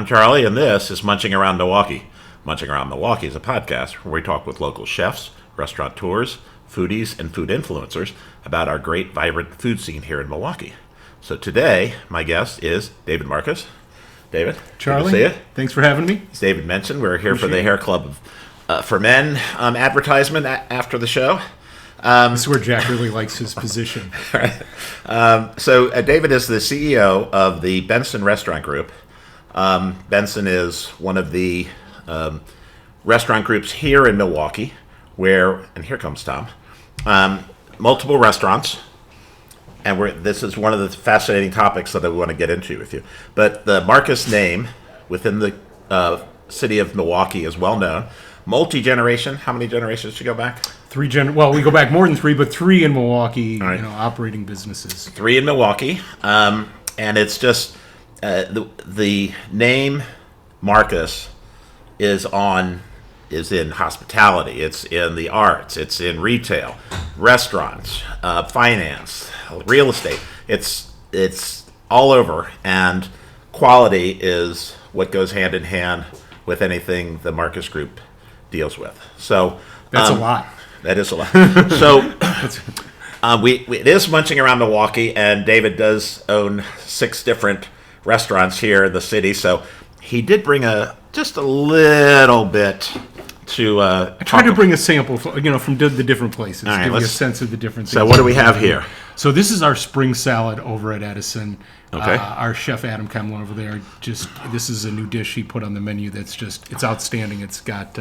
I'm Charlie, and this is Munching Around Milwaukee. Munching Around Milwaukee is a podcast where we talk with local chefs, restaurateurs, foodies, and food influencers about our great, vibrant food scene here in Milwaukee. So today, my guest is David Marcus. David, Charlie, good to see you. Thanks for having me. It's David Benson. We're here for the Hair Club for Men advertisement after the show. This is where Jack really likes his position. So David is the CEO of the Benson Restaurant Group. Benson is one of the restaurant groups here in Milwaukee where, and here comes Tom, multiple restaurants. And this is one of the fascinating topics that I want to get into with you. But the Marcus name within the city of Milwaukee is well known. Multi-generation. How many generations do you go back? Well, we go back more than three, but three in Milwaukee, right. Operating businesses. Three in Milwaukee. And it's just the name Marcus is in hospitality. It's in the arts. It's in retail, restaurants, finance, real estate. It's all over, and quality is what goes hand in hand with anything the Marcus Group deals with. So that's a lot. That is a lot. So it is Munching Around Milwaukee, and David does own 6 different restaurants here in the city. So he did bring just a little bit to. I tried to bring a sample, from the different places, right, give you a sense of the different things. So what do we have here? So this is our spring salad over at Edison. Okay. Our chef Adam Kemlin over there. This is a new dish he put on the menu. It's outstanding. It's got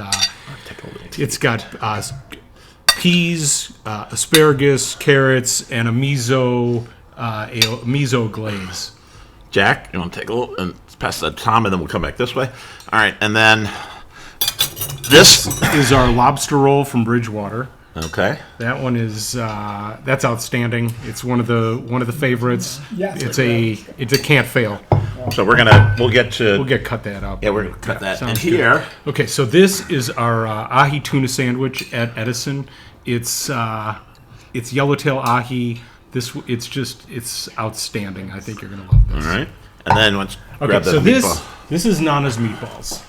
peas, asparagus, carrots, and a miso glaze. Jack, you want to take a little and pass that to Tom, and then we'll come back this way. All right, and then this is our lobster roll from Bridgewater. Okay. That one is that's outstanding. It's one of the favorites. Yes, it's a can't fail. So we'll cut that up. Yeah, we're gonna cut that. Sounds and here. Good. Okay, so this is our Ahi Tuna Sandwich at Edison. It's yellowtail ahi. It's outstanding. I think you're gonna love this. All right. And then grab the meatball. This is Nana's Meatballs.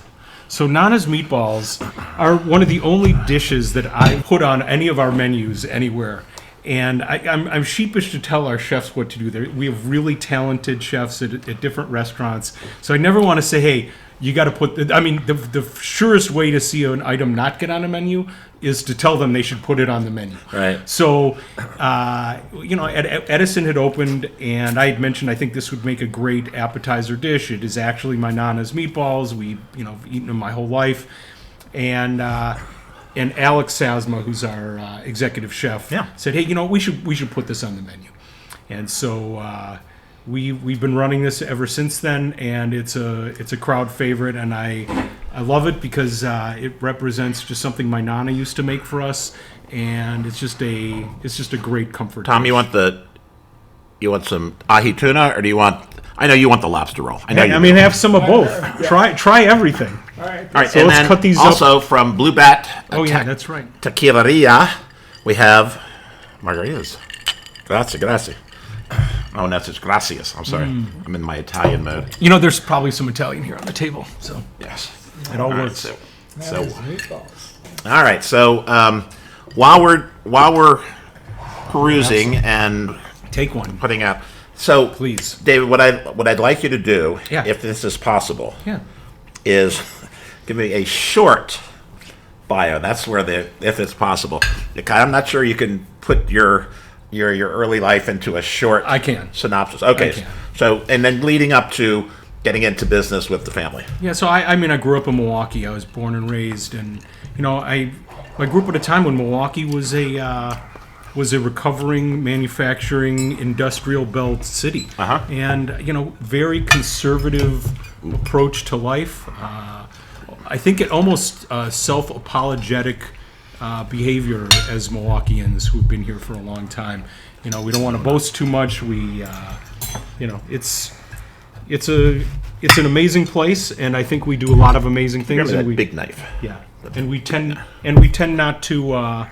So Nana's Meatballs are one of the only dishes that I put on any of our menus anywhere. And I'm sheepish to tell our chefs what to do. We have really talented chefs at different restaurants. So I never want to say, hey, you got to put... the surest way to see an item not get on a menu is to tell them they should put it on the menu. Right. So, Edison had opened, and I had mentioned I think this would make a great appetizer dish. It is actually my Nana's Meatballs. We've eaten them my whole life. And Alex Sazma, who's our executive chef, said, hey, we should put this on the menu. And so we've been running this ever since then, and it's a crowd favorite, and I love it because it represents just something my Nana used to make for us, and it's just a great comfort. Tom, dish. you want some ahi tuna, or do you want? I know you want the lobster roll. Have some of both. Yeah. Try everything. All right. So let's cut these also up. from Blue Bat. That's right. Tequileria, we have margaritas. Grazie. Oh, that's just gracias. I'm sorry. I'm in my Italian mode. There's probably some Italian here on the table. So yes, it all works. All right. So while we're perusing and take one, putting out. So please, David, what I'd like you to do, if this is possible, is give me a short bio. That's where if it's possible. I'm not sure you can put your early life into a short synopsis. Okay. I can. So, and then leading up to getting into business with the family. Yeah, so I grew up in Milwaukee. I was born and raised, and I grew up at a time when Milwaukee was a recovering manufacturing industrial belt city. And very conservative approach to life. I think it almost self-apologetic behavior as Milwaukeeans who've been here for a long time. We don't want to boast too much. It's an amazing place, and I think we do a lot of amazing things. Remember that big knife. Yeah, and we tend not to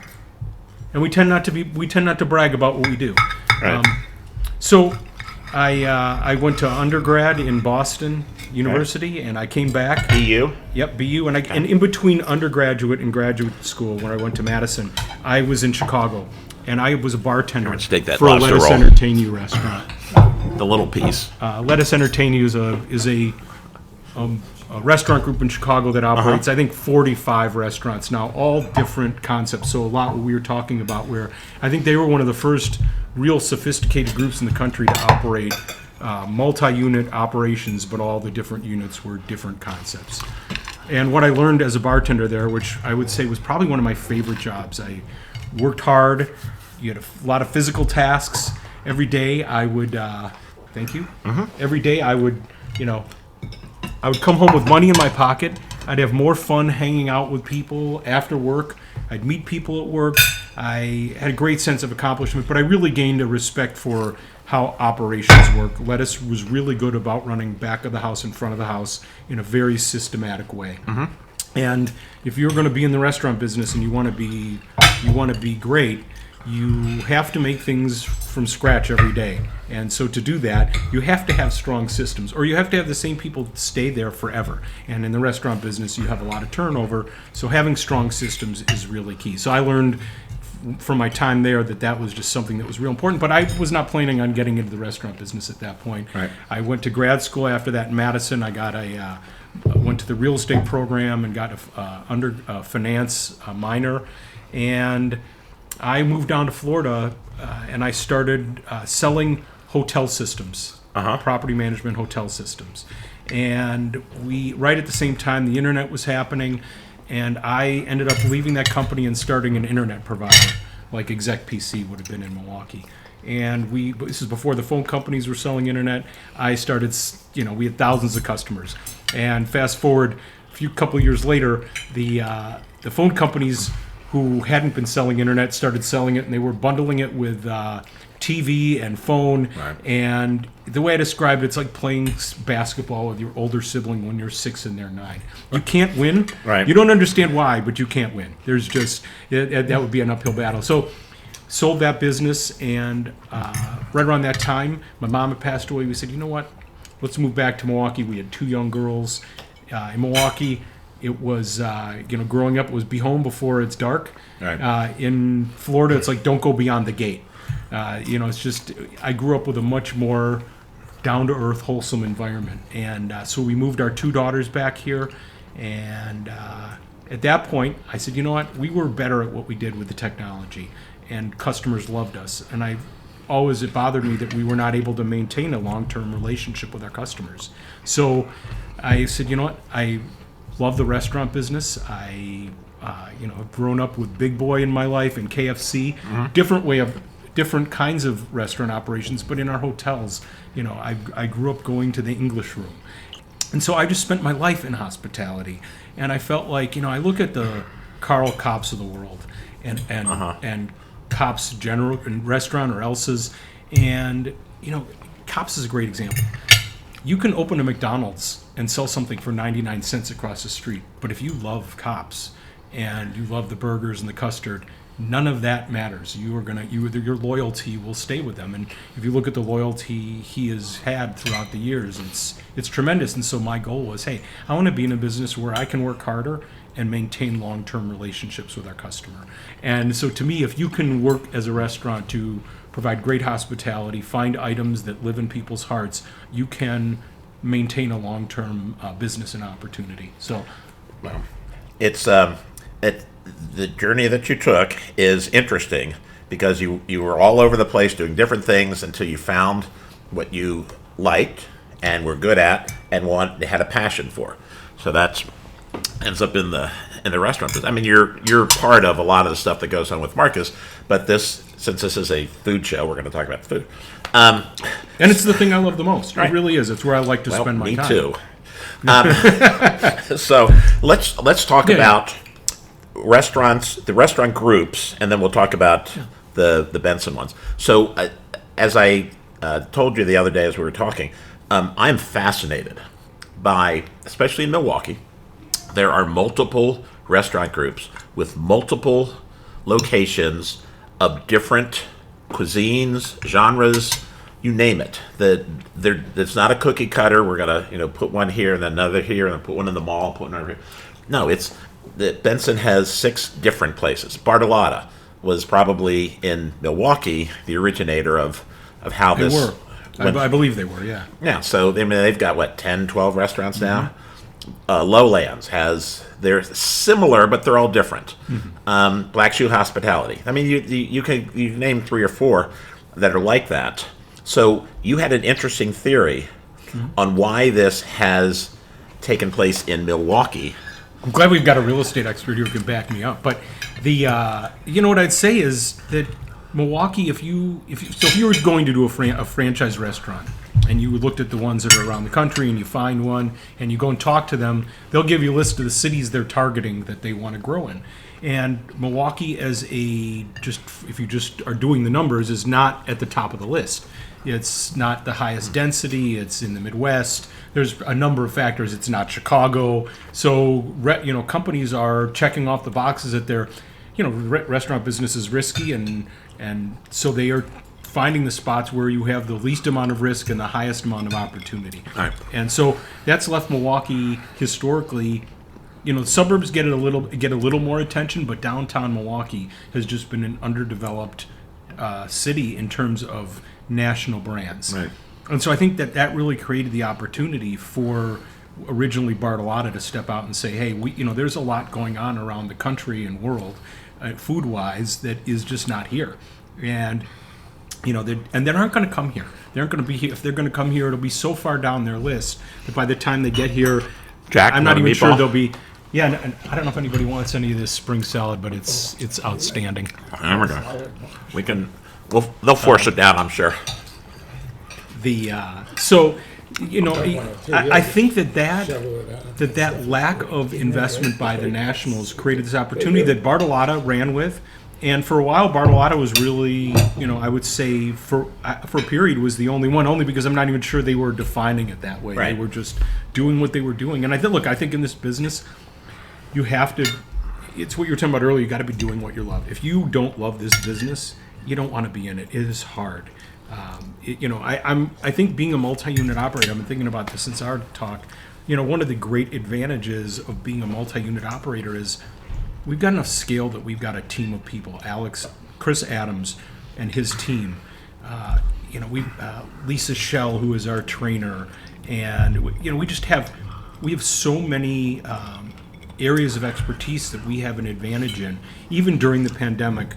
brag about what we do. Right. So I went to undergrad in Boston University, and I came back. BU? Yep, BU. And in between undergraduate and graduate school, when I went to Madison, I was in Chicago, and I was a bartender Steak that for a Lobster Let Us Roll. Entertain You restaurant. The little piece. Let Us Entertain You is a restaurant group in Chicago that operates, I think, 45 restaurants now, all different concepts. So a lot what we were talking about, where I think they were one of the first real sophisticated groups in the country to operate multi-unit operations, but all the different units were different concepts. And what I learned as a bartender there, which I would say was probably one of my favorite jobs, I worked hard. You had a lot of physical tasks. Every day I would, thank you. Every day I would come home with money in my pocket. I'd have more fun hanging out with people after work. I'd meet people at work. I had a great sense of accomplishment, but I really gained a respect for how operations work. Lettuce was really good about running back of the house and front of the house in a very systematic way. And if you're going to be in the restaurant business and you want to be great, you have to make things from scratch every day. And so to do that, you have to have strong systems, or you have to have the same people stay there forever. And in the restaurant business, you have a lot of turnover, so having strong systems is really key. So I learned from my time there that was just something that was real important, but I was not planning on getting into the restaurant business at that point. Right. I went to grad school after that in Madison. I got went to the real estate program and got a finance minor, and I moved down to Florida, and I started selling hotel systems, property management hotel systems. And right at the same time, the internet was happening, and I ended up leaving that company and starting an internet provider, like Exec PC would have been in Milwaukee. And this is before the phone companies were selling internet. I started, we had thousands of customers. And fast forward a couple years later, the phone companies who hadn't been selling internet started selling it, and they were bundling it with TV and phone. Right. And the way I described it, it's like playing basketball with your older sibling when you're 6 and they're 9. You can't win. Right. You don't understand why, but you can't win. There's just that would be an uphill battle. So sold that business, and right around that time, my mom had passed away. We said, you know what? Let's move back to Milwaukee. We had 2 young girls in Milwaukee. It was, growing up, it was be home before it's dark. Right. In Florida, it's like don't go beyond the gate. It's just, I grew up with a much more down-to-earth, wholesome environment. And so we moved our 2 daughters back here. And at that point, I said, you know what? We were better at what we did with the technology, and customers loved us. And it bothered me that we were not able to maintain a long-term relationship with our customers. So I said, you know what? I love the restaurant business. I, have grown up with Big Boy in my life and KFC. Different kinds of restaurant operations, but in our hotels, I grew up going to the English room. And so I just spent my life in hospitality. And I felt like, I look at the Carl Kopps of the world and Kopp's General Restaurant or Elsa's, and, Kopp's is a great example. You can open a McDonald's and sell something for 99 cents across the street, but if you love Kopp's and you love the burgers and the custard, none of that matters. Your loyalty will stay with them, and if you look at the loyalty he has had throughout the years, it's tremendous. And so my goal was, hey, I want to be in a business where I can work harder and maintain long-term relationships with our customer. And so to me, if you can work as a restaurant to provide great hospitality, find items that live in people's hearts, you can maintain a long-term business and opportunity. So, well, it's the journey that you took is interesting because you were all over the place doing different things until you found what you liked and were good at and had a passion for. So that's ends up in the restaurant business. I mean, you're part of a lot of the stuff that goes on with Marcus, but since this is a food show, we're going to talk about food. And it's the thing I love the most. Right. It really is. It's where I like to spend my time. Me too. So let's talk about restaurants, the restaurant groups, and then we'll talk about the Benson ones. So as I told you the other day as we were talking, I'm fascinated by, especially in Milwaukee, there are multiple restaurant groups with multiple locations of different cuisines, genres, you name it. It's not a cookie cutter. We're gonna put one here and then another here and then put one in the mall, put one over here. No, it's that Benson has 6 different places. Bartolotta was probably in Milwaukee the originator of how They this. were. I believe they were, yeah. Yeah, so they've got 10, 12 restaurants now. Lowlands they're similar, but they're all different. Black Shoe Hospitality. I mean, you name 3 or 4 that are like that. So you had an interesting theory on why this has taken place in Milwaukee. I'm glad we've got a real estate expert here who can back me up. But what I'd say is that Milwaukee, if you were going to do a franchise restaurant and you looked at the ones that are around the country and you find one and you go and talk to them, they'll give you a list of the cities they're targeting that they want to grow in. And Milwaukee, if you just are doing the numbers, is not at the top of the list. It's not the highest density. It's in the Midwest. There's a number of factors. It's not Chicago. So, companies are checking off the boxes that they're, restaurant business is risky, and so they are finding the spots where you have the least amount of risk and the highest amount of opportunity. Right. And so that's left Milwaukee historically. Suburbs get a little more attention, but downtown Milwaukee has just been an underdeveloped city in terms of national brands. Right. And so I think that really created the opportunity for originally Bartolotta to step out and say, hey, there's a lot going on around the country and world, food-wise, that is just not here. And they aren't going to come here. They aren't going to be here. If they're going to come here, it'll be so far down their list that by the time they get here, Jack, I'm not even meatball? sure they'll be. Yeah, and I don't know if anybody wants any of this spring salad, but it's outstanding. Hamburger. They'll force it down, I'm sure. I think that lack of investment by the Nationals created this opportunity that Bartolotta ran with, and for a while Bartolotta was really, I would say for a period was the only one, only because I'm not even sure they were defining it that way. Right. They were just doing what they were doing, and I think in this business, you have to. It's what you were talking about earlier. You got to be doing what you love. If you don't love this business, you don't want to be in it. It is hard. I think being a multi-unit operator, I've been thinking about this since our talk. One of the great advantages of being a multi-unit operator is we've got enough scale that we've got a team of people. Chris Adams and his team. Lisa Shell, who is our trainer, and we have so many areas of expertise that we have an advantage in, even during the pandemic,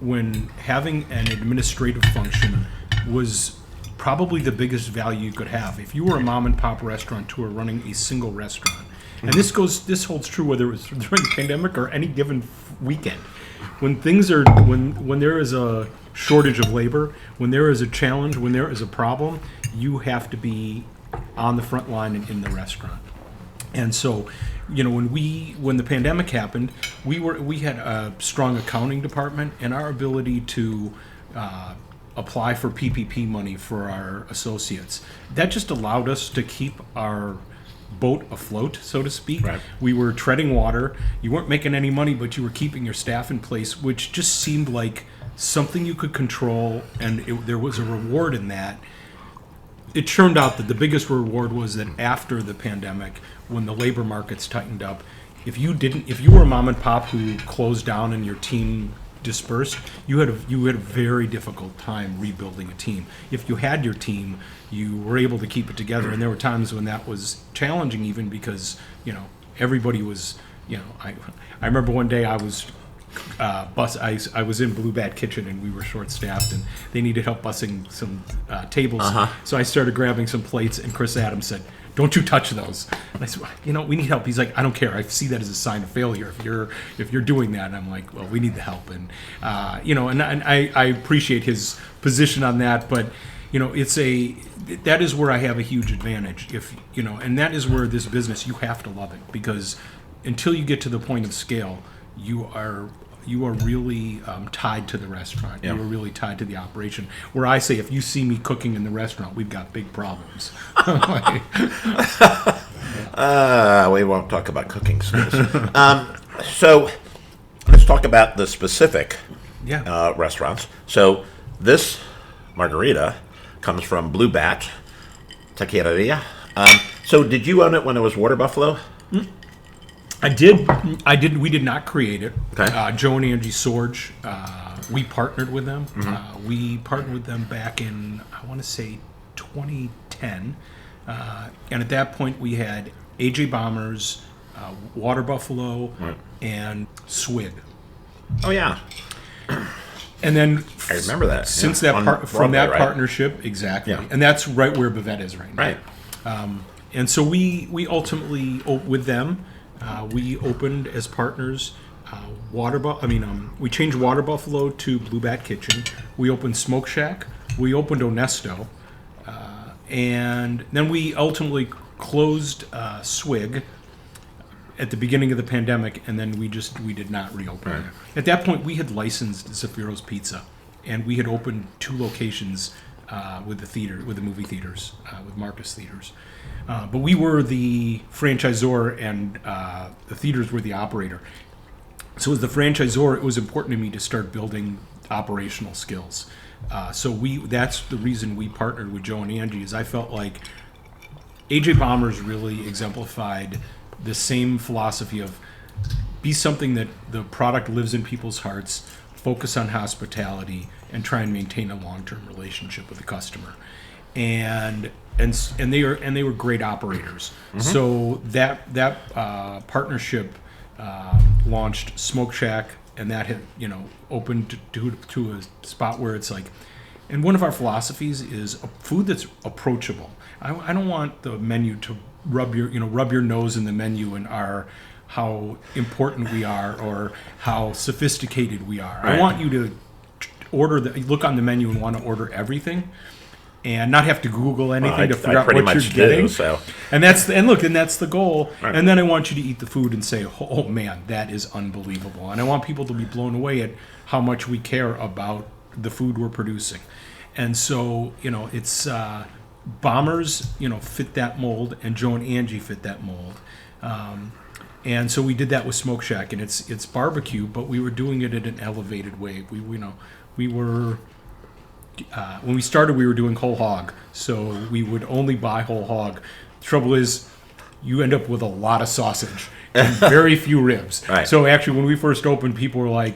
when having an administrative function was probably the biggest value you could have. If you were a mom and pop restaurateur running a single restaurant, and this holds true whether it was during the pandemic or any given weekend, when there is a shortage of labor, when there is a challenge, when there is a problem, you have to be on the front line in the restaurant. And so, when the pandemic happened, we had a strong accounting department, and our ability to apply for PPP money for our associates, that just allowed us to keep our boat afloat, so to speak. Right. We were treading water. You weren't making any money, but you were keeping your staff in place, which just seemed like something you could control, and there was a reward in that. It turned out that the biggest reward was that after the pandemic, when the labor markets tightened up, if you were a mom and pop who closed down and your team dispersed, you had a very difficult time rebuilding a team. If you had your team, you were able to keep it together, and there were times when that was challenging, even because everybody was. I remember one day I was. I was in Blue Bat Kitchen, and we were short-staffed, and they needed help bussing some tables. So I started grabbing some plates, and Chris Adams said, "Don't you touch those." And I said, "We need help." He's like, "I don't care. I see that as a sign of failure if you're doing that." And I'm like, "Well, we need the help," and and I appreciate his position on that, but that is where I have a huge advantage. And that is where this business, you have to love it, because until you get to the point of scale, you are really tied to the restaurant. Yeah. You are really tied to the operation. Where I say, if you see me cooking in the restaurant, we've got big problems. We won't talk about cooking skills. So let's talk about the specific restaurants. So this Margarita comes from Blue Bat Taqueria. So did you own it when it was Water Buffalo? I did. We did not create it. Okay. Joe and Angie Sorge, we partnered with them. We partnered with them back in, I want to say, 2010. And at that point, we had AJ Bombers, Water Buffalo, and Swig. Oh, yeah. And then I remember that. Since Yeah. from that Broadway, right? partnership, exactly. Yeah. And that's right where Bavette is right now. Right. And so we ultimately, with them, we opened as partners we changed Water Buffalo to Blue Bat Kitchen. We opened Smoke Shack. We opened Onesto. And then we ultimately closed Swig at the beginning of the pandemic, and then we did not reopen. Right. At that point, we had licensed Zaffiro's Pizza, and we had opened 2 locations with the movie theaters, with Marcus Theaters. But we were the franchisor, and the theaters were the operator. So as the franchisor, it was important to me to start building operational skills. That's the reason we partnered with Joe and Angie, is I felt like AJ Bombers really exemplified the same philosophy of be something that the product lives in people's hearts, focus on hospitality, and try and maintain a long-term relationship with the customer. And they were great operators. So that partnership launched Smoke Shack, and that had opened to a spot where it's like, and one of our philosophies is a food that's approachable. I don't want the menu to rub your nose in the menu and how important we are or how sophisticated we are. Right. I want you to look on the menu and want to order everything, and not have to Google anything to figure out what you're getting. And that's the goal. Right. And then I want you to eat the food and say, "Oh man, that is unbelievable." And I want people to be blown away at how much we care about the food we're producing. And so, it's Bombers, fit that mold, and Joe and Angie fit that mold. And so we did that with Smoke Shack, and it's barbecue, but we were doing it in an elevated way. We were when we started, we were doing whole hog, so we would only buy whole hog. Trouble is, you end up with a lot of sausage and very few ribs. Right. So actually, when we first opened, people were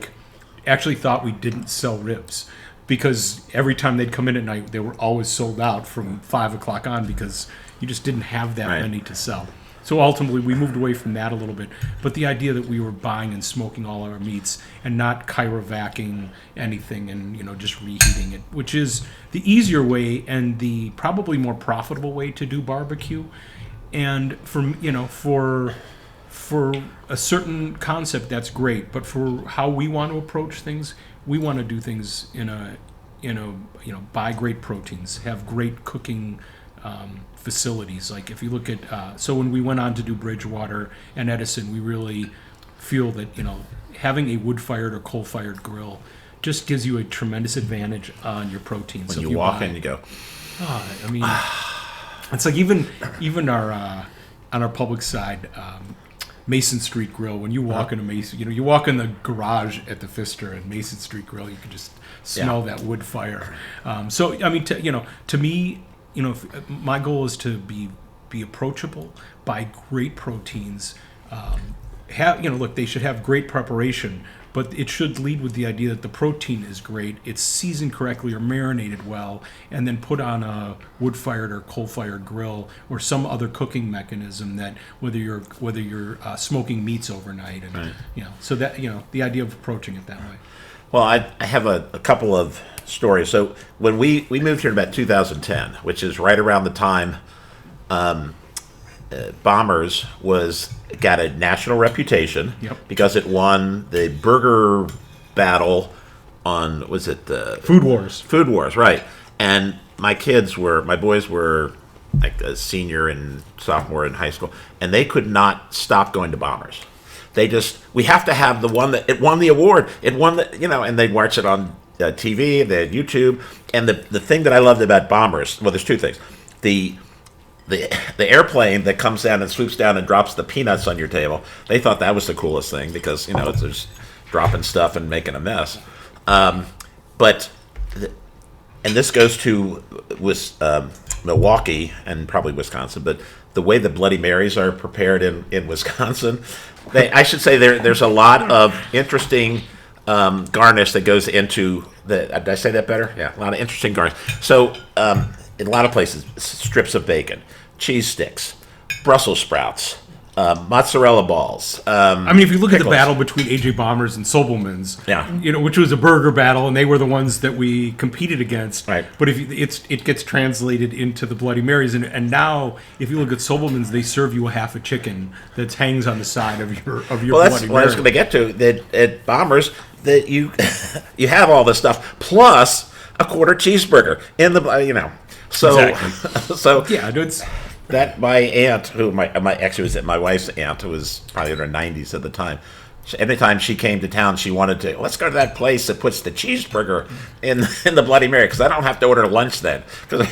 actually thought we didn't sell ribs, because every time they'd come in at night, they were always sold out from 5 o'clock on, because you just didn't have that many to sell. So ultimately, we moved away from that a little bit. But the idea that we were buying and smoking all our meats and not kyrovacking anything and just reheating it, which is the easier way and the probably more profitable way to do barbecue. And for a certain concept, that's great. But for how we want to approach things, we want to do things buy great proteins, have great cooking facilities. Like if you look at, so when we went on to do Bridgewater and Edison, we really feel that, having a wood-fired or coal-fired grill just gives you a tremendous advantage on your protein. When you walk in, you go, it's like even our on our public side, Mason Street Grill. When you walk into Mason, you walk in the garage at the Pfister and Mason Street Grill, you can just smell that wood fire. To me, my goal is to be approachable, buy great proteins. They should have great preparation, but it should lead with the idea that the protein is great, it's seasoned correctly or marinated well, and then put on a wood-fired or coal-fired grill or some other cooking mechanism that whether you're smoking meats overnight, and so that the idea of approaching it that way. Well, I have a couple of stories. So when we moved here in about 2010, which is right around the time Bombers got a national reputation because it won the burger battle on, was it the Food Wars? Food Wars, right? And my boys were like a senior and sophomore in high school, and they could not stop going to Bombers. We have to have the one that it won the award. It won and they'd watch it on TV, they had YouTube. And the thing that I loved about Bombers, well, there's two things. The airplane that comes down and swoops down and drops the peanuts on your table, they thought that was the coolest thing because, it's just dropping stuff and making a mess. But and this goes to Milwaukee and probably Wisconsin, but the way the Bloody Marys are prepared in Wisconsin, I should say there's a lot of interesting garnish that goes into the. Did I say that better? Yeah, a lot of interesting garnish. So in a lot of places, strips of bacon, cheese sticks, Brussels sprouts, mozzarella balls. I mean, if you look at the pickles. battle between AJ Bombers and Sobelman's, Yeah. which was a burger battle, and they were the ones that we competed against. Right. But if it gets translated into the Bloody Marys, and now if you look at Sobelman's, they serve you a half a chicken that hangs on the side of your Well, Bloody that's what I was Mary. going to get to. That at Bombers, that you you have all this stuff plus a quarter cheeseburger in the So Exactly. so Yeah, it's that my aunt, who my actually was my wife's aunt, who was probably in her 90s at the time. Anytime she came to town, she wanted to let's go to that place that puts the cheeseburger in the Bloody Mary because I don't have to order lunch then. 'Cause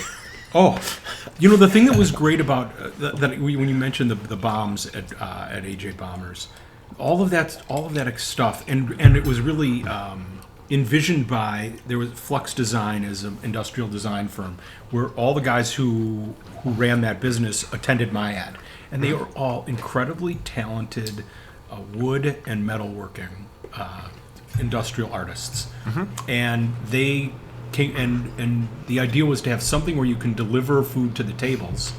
Oh, the thing that was great about that when you mentioned the bombs at AJ Bombers, all of that stuff, and it was really envisioned by there was Flux Design as an industrial design firm where all the guys who ran that business attended my ad, and they were all incredibly talented wood and metalworking industrial artists, and they came and the idea was to have something where you can deliver food to the tables.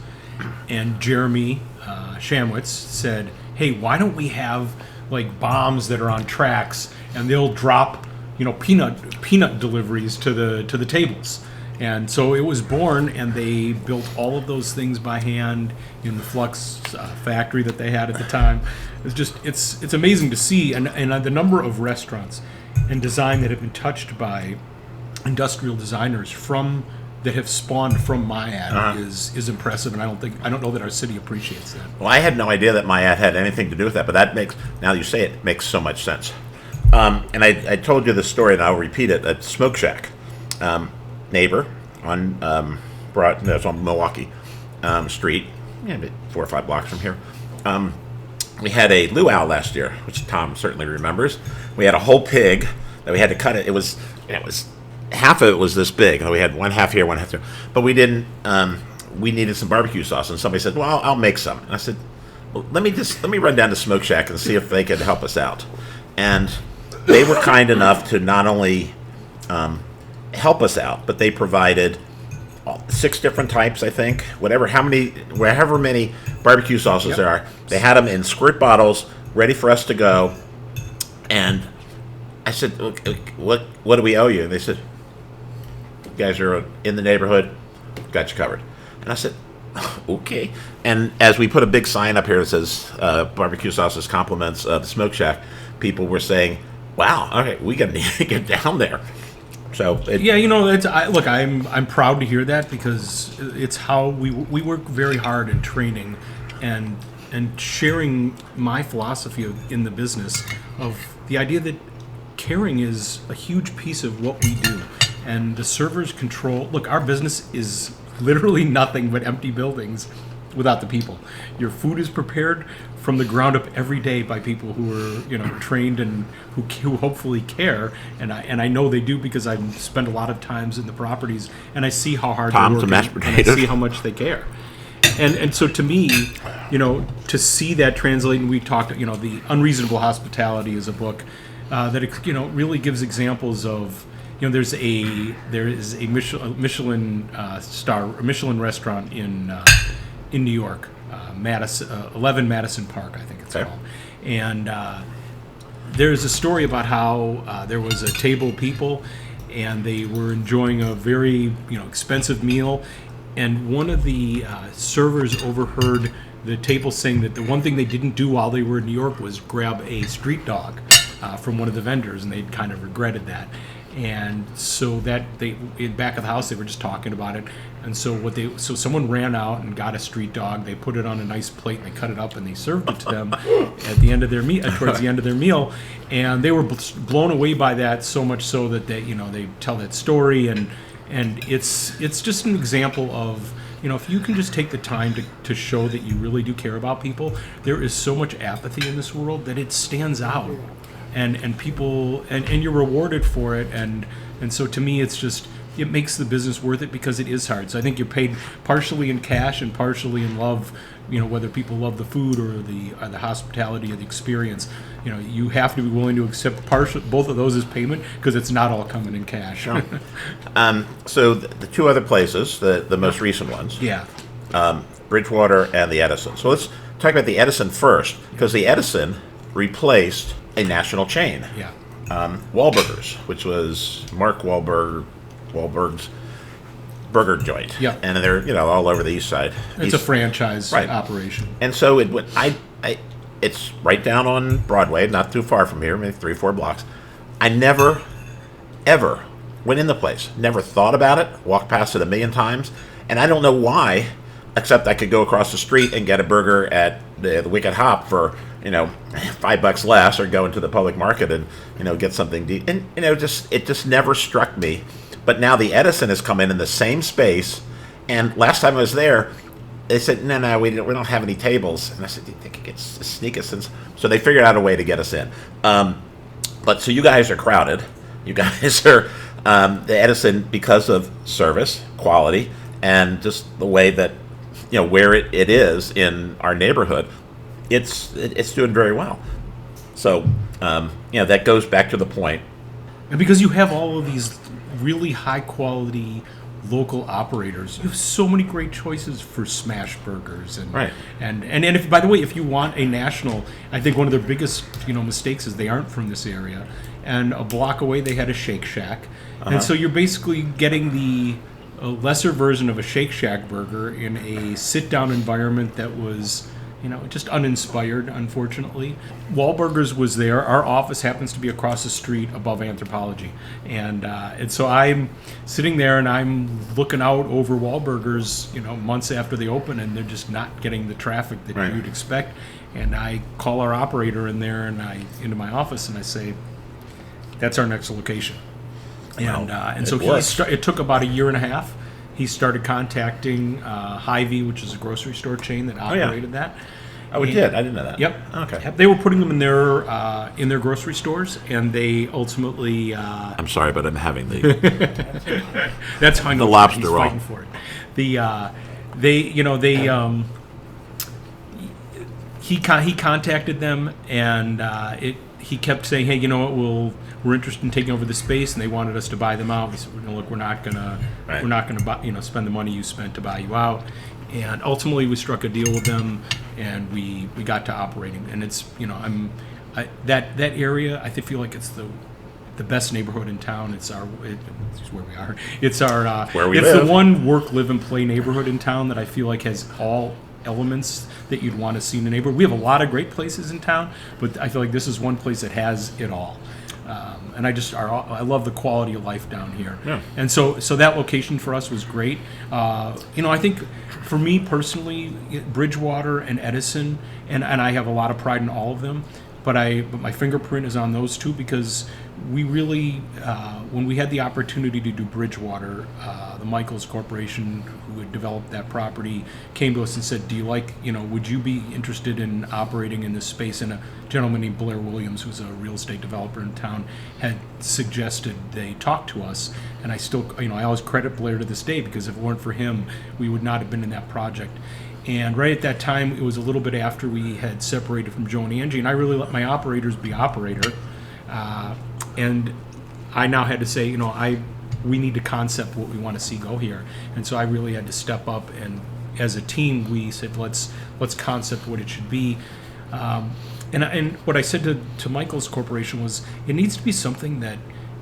And Jeremy Shamwitz said, "Hey, why don't we have like bombs that are on tracks, and they'll drop, peanut deliveries to the tables." And so it was born, and they built all of those things by hand in the Flux factory that they had at the time. It's amazing to see, and the number of restaurants and design that have been touched by industrial designers that have spawned from Myad is impressive, and I don't know that our city appreciates that. Well, I had no idea that my ad had anything to do with that, but now you say it, makes so much sense. And I told you this story, and I'll repeat it. At Smoke Shack, neighbor on Brouight, that's on Milwaukee Street, about 4 or 5 blocks from here. We had a luau last year, which Tom certainly remembers. We had a whole pig that we had to cut it. It was half of it was this big. We had one half here, one half there, but we didn't. We needed some barbecue sauce, and somebody said, "Well, I'll make some." And I said, "Well, let me run down to Smoke Shack and see if they could help us out." And they were kind enough to not only help us out, but they provided 6 different types, I think, however many barbecue sauces there are. They had them in squirt bottles, ready for us to go. And I said, "What do we owe you?" And they said, "You guys are in the neighborhood, got you covered." And I said, "Okay." And as we put a big sign up here that says barbecue sauces compliments the Smoke Shack, people were saying, "Wow, okay, we got to get down there." So look, I'm proud to hear that because it's how we work very hard in training and sharing my philosophy in the business of the idea that caring is a huge piece of what we do, and the servers control. Look, our business is literally nothing but empty buildings without the people. Your food is prepared from the ground up every day by people who are trained and who hopefully care, and I know they do because I've spent a lot of times in the properties and I see how hard Tom's they a work mashed and potato. I see how much they care. And so to me, to see that translate, and we talked, the Unreasonable Hospitality is a book that really gives examples of, there is a Michelin restaurant in New York, 11 Madison Park, I think it's called, and there's a story about how there was a table of people, and they were enjoying a very expensive meal. And one of the servers overheard the table saying that the one thing they didn't do while they were in New York was grab a street dog from one of the vendors, and they'd kind of regretted that. And so that in back of the house, they were just talking about it. And so someone ran out and got a street dog. They put it on a nice plate and they cut it up and they served it to them at the end of their towards the end of their meal. And they were blown away by that, so much so that they tell that story, and it's just an example of, if you can just take the time to show that you really do care about people. There is so much apathy in this world that it stands out, and people and you're rewarded for it, and so to me it's just it makes the business worth it because it is hard. So I think you're paid partially in cash and partially in love. Whether people love the food or the hospitality or the experience, you have to be willing to accept both of those as payment because it's not all coming in cash. Sure. So the two other places, the most recent ones, Yeah. Bridgewater and the Edison. So let's talk about the Edison first, because the Edison replaced a national chain, Yeah. Wahlburgers, which was Mark Wahlberg's burger joint. Yeah. And they're all over the east side. It's a franchise operation. And so it went. It's right down on Broadway, not too far from here, maybe 3-4 blocks. I never, ever went in the place. Never thought about it. Walked past it a million times, and I don't know why, except I could go across the street and get a burger at the Wicked Hop for $5 less, or go into the public market and get something deep. And it just never struck me. But now the Edison has come in the same space, and last time I was there, they said, no, we don't have any tables. And I said, do you think you could sneak us in? So they figured out a way to get us in. But so you guys are crowded. You guys are the Edison, because of service, quality, and just the way that where it is in our neighborhood, it's doing very well. So that goes back to the point. And because you have all of these really high quality local operators, you have so many great choices for smash burgers and Right. and if, by the way, if you want a national, I think one of their biggest mistakes is they aren't from this area. And a block away they had a Shake Shack, and so you're basically getting the lesser version of a Shake Shack burger in a sit down environment that was just uninspired, unfortunately. Wahlburgers was there. Our office happens to be across the street above Anthropology. And so I'm sitting there and I'm looking out over Wahlburgers, months after they open, and they're just not getting the traffic that Right. you'd expect. And I call our operator in there and into my office and I say, that's our next location. And so it took about a year and a half. He started contacting Hy-Vee, which is a grocery store chain that operated that. Oh, it did. I didn't know that. Yep. Okay. Yep. They were putting them in their grocery stores, and they ultimately. I'm sorry, but I'm having the That's how I know the lobster he's roll. fighting for it. He contacted them, and he kept saying, hey, we're interested in taking over the space, and they wanted us to buy them out. We said, look, we're not gonna spend the money you spent to buy you out. And ultimately, we struck a deal with them, and we got to operating. And it's that area. I feel like it's the best neighborhood in town. It's where we are. It's our where we it's live. the one work, live, and play neighborhood in town that I feel like has all elements that you'd want to see in a neighborhood. We have a lot of great places in town, but I feel like this is one place that has it all. And I love the quality of life down here. Yeah. And so that location for us was great. I think for me personally, Bridgewater and Edison, and I have a lot of pride in all of them, but my fingerprint is on those two because we really, when we had the opportunity to do Bridgewater, the Michaels Corporation, who had developed that property, came to us and said, would you be interested in operating in this space? And a gentleman named Blair Williams, who's a real estate developer in town, had suggested they talk to us. And I still, I always credit Blair to this day, because if it weren't for him, we would not have been in that project. And right at that time, it was a little bit after we had separated from Joe and Angie, and I really let my operators be operator. And I now had to say, we need to concept what we want to see go here. And so I really had to step up, and as a team, we said, let's concept what it should be. And what I said to Michael's Corporation was, it needs to be something that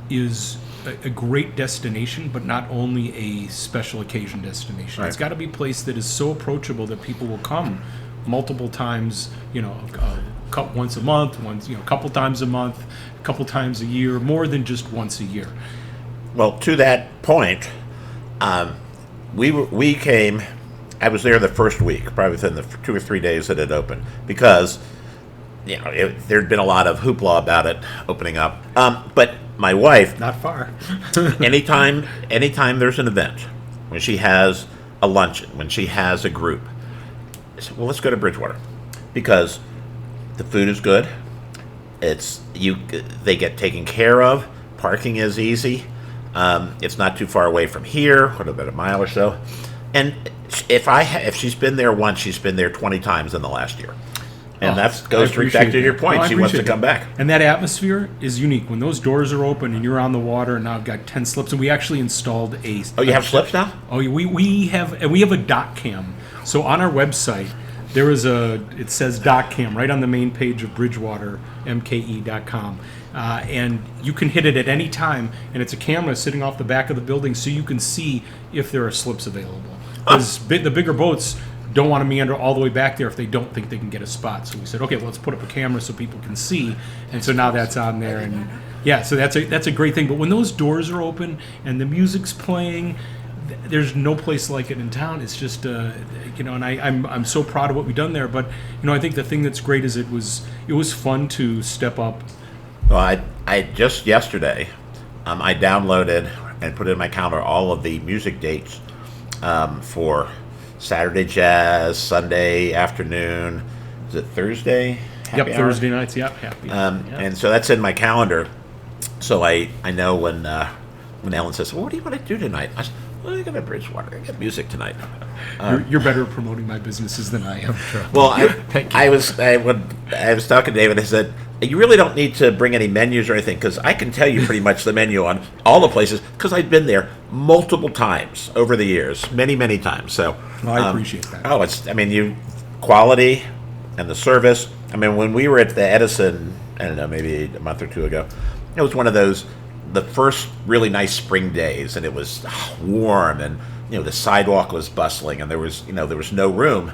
is a great destination, but not only a special occasion destination. Right. It's got to be a place that is so approachable that people will come multiple times, once a month, a couple times a month, a couple times a year, more than just once a year. Well, to that point, we came. I was there the first week, probably within the 2 or 3 days that it opened, because there'd been a lot of hoopla about it opening up. But my wife, Not far. anytime there's an event, when she has a luncheon, when she has a group, I said, well, let's go to Bridgewater, because the food is good. They get taken care of. Parking is easy. It's not too far away from here, what about a mile or so. And if she's been there once, she's been there 20 times in the last year. And that goes right back to your point. She wants to come back. And that atmosphere is unique. When those doors are open and you're on the water, and now I've got 10 slips, and we actually installed a... Oh, you have slips now? Oh, we have a dock cam. So on our website, there is it says dock cam right on the main page of Bridgewater, mke.com. And you can hit it at any time, and it's a camera sitting off the back of the building so you can see if there are slips available. Because the bigger boats don't want to meander all the way back there if they don't think they can get a spot. So we said, okay, well, let's put up a camera so people can see. And so now that's on there. And yeah, so that's a great thing. But when those doors are open and the music's playing, there's no place like it in town. It's just, and I'm so proud of what we've done there. But, I think the thing that's great is it was fun to step up. Well, I just yesterday, I downloaded and put in my calendar all of the music dates for Saturday jazz, Sunday afternoon. Is it Thursday? Happy hour? Thursday nights. Yep, happy. And so that's in my calendar. So I know when Ellen says, "Well, what do you want to do tonight?" I said, "Well, I got to Bridgewater. I got music tonight." You're better at promoting my businesses than I am. Well, I was talking to David. I said, "You really don't need to bring any menus or anything, because I can tell you pretty much the menu on all the places, because I've been there multiple times over the years, many, many times." So I appreciate that. Quality and the service. I mean, when we were at the Edison, I don't know, maybe a month or two ago, it was one of those, the first really nice spring days, and it was warm, and the sidewalk was bustling, and there was no room,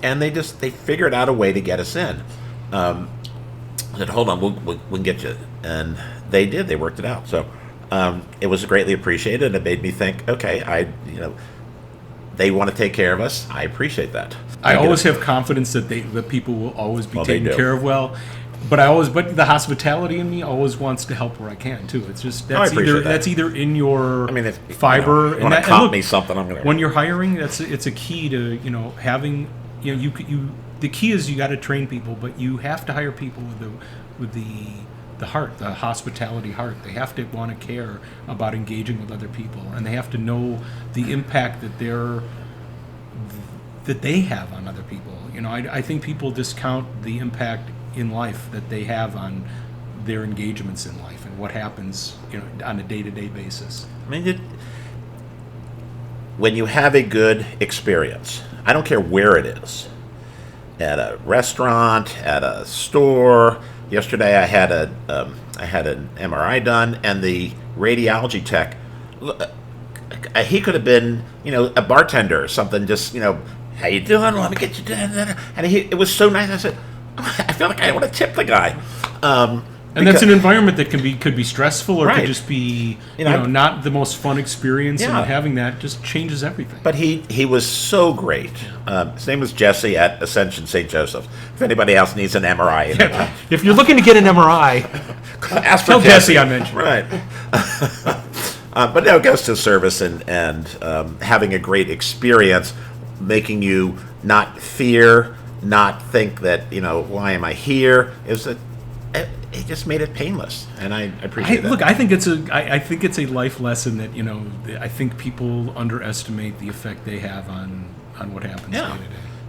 and they figured out a way to get us in. I said, "Hold on, we can get you," and they did. They worked it out. So it was greatly appreciated, and it made me think, okay, they want to take care of us. I appreciate that. I always have confidence that the people will always be taken care of well. But the hospitality in me always wants to help where I can too. It's just that's either in your fiber. If you want to comp me something, I'm gonna. When you're hiring, it's a key to having the key is you got to train people, but you have to hire people with the heart, the hospitality heart. They have to want to care about engaging with other people, and they have to know the impact that they have on other people. I think people discount the impact in life that they have on their engagements in life and what happens on a day-to-day basis. I mean, when you have a good experience, I don't care where it is, at a restaurant, at a store. Yesterday I had an MRI done, and the radiology tech, he could have been a bartender or something, just how you doing, let me get you done, and it was so nice. I said, I feel like I want to tip the guy. And that's an environment that could be stressful, or could just be not the most fun experience. And having that just changes everything. But he was so great. His name was Jesse at Ascension St. Joseph. If anybody else needs an MRI, if you're looking to get an MRI, ask for tell Jesse I mentioned. Right. But no, it goes to service and having a great experience, making you not fear, not think that why am I here? It just made it painless, and I appreciate that. Look, I think it's a life lesson that I think people underestimate the effect they have on what happens day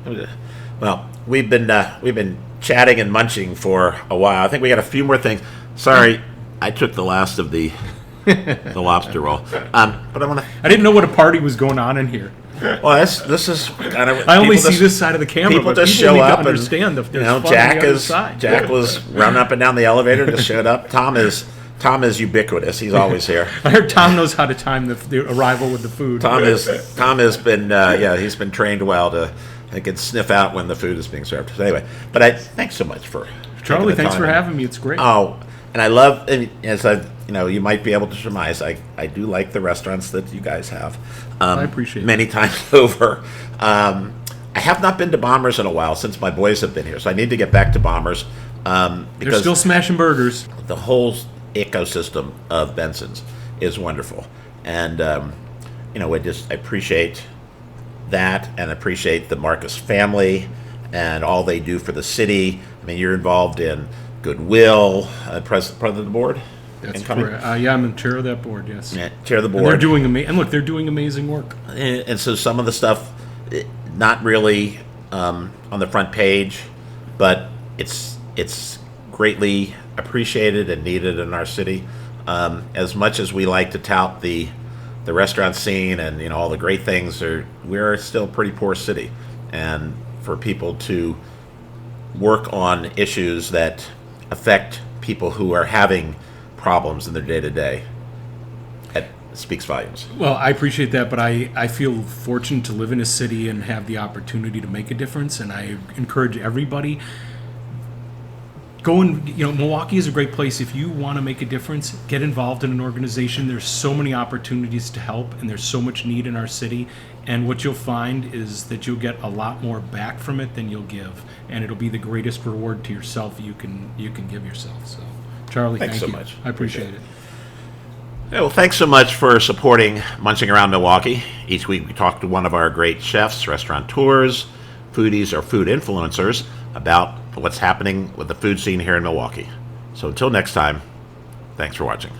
to day. Well, we've been chatting and munching for a while. I think we got a few more things. Sorry, I took the last of the lobster roll, but I didn't know what a party was going on in here. Well, this is kind of. I only see this side of the camera. People just show up and understand. Jack was running up and down the elevator. Just showed up. Tom is ubiquitous. He's always here. I heard Tom knows how to time the arrival with the food. Tom has been he's been trained well to can sniff out when the food is being served. So anyway, but thanks so much for Charlie. Thanks for having me. It's great. Oh, and I love, as you might be able to surmise, I do like the restaurants that you guys have. I appreciate many times over. I have not been to Bombers in a while since my boys have been here, so I need to get back to Bombers. Because they're still smashing burgers. The whole ecosystem of Bensons is wonderful, and I appreciate that, and appreciate the Marcus family and all they do for the city. I mean, you're involved in Goodwill, president of the board. That's incoming? correct. Yeah, I'm in chair of that board. Yes. Yeah, chair of the And board. they're doing and look, they're doing amazing work. And so some of the stuff, not really on the front page, but it's greatly appreciated and needed in our city. As much as we like to tout the restaurant scene and all the great things, we're still a pretty poor city, and for people to work on issues that affect people who are having problems in their day-to-day, it speaks volumes. Well, I appreciate that, but I feel fortunate to live in a city and have the opportunity to make a difference, and I encourage everybody. Milwaukee is a great place. If you want to make a difference, get involved in an organization. There's so many opportunities to help, and there's so much need in our city. And what you'll find is that you'll get a lot more back from it than you'll give, and it'll be the greatest reward to yourself you can give yourself. So, Charlie, Thanks thank so you. much. I appreciate it. Yeah, well, thanks so much for supporting Munching Around Milwaukee. Each week we talk to one of our great chefs, restaurateurs, foodies, or food influencers about what's happening with the food scene here in Milwaukee. So until next time, thanks for watching.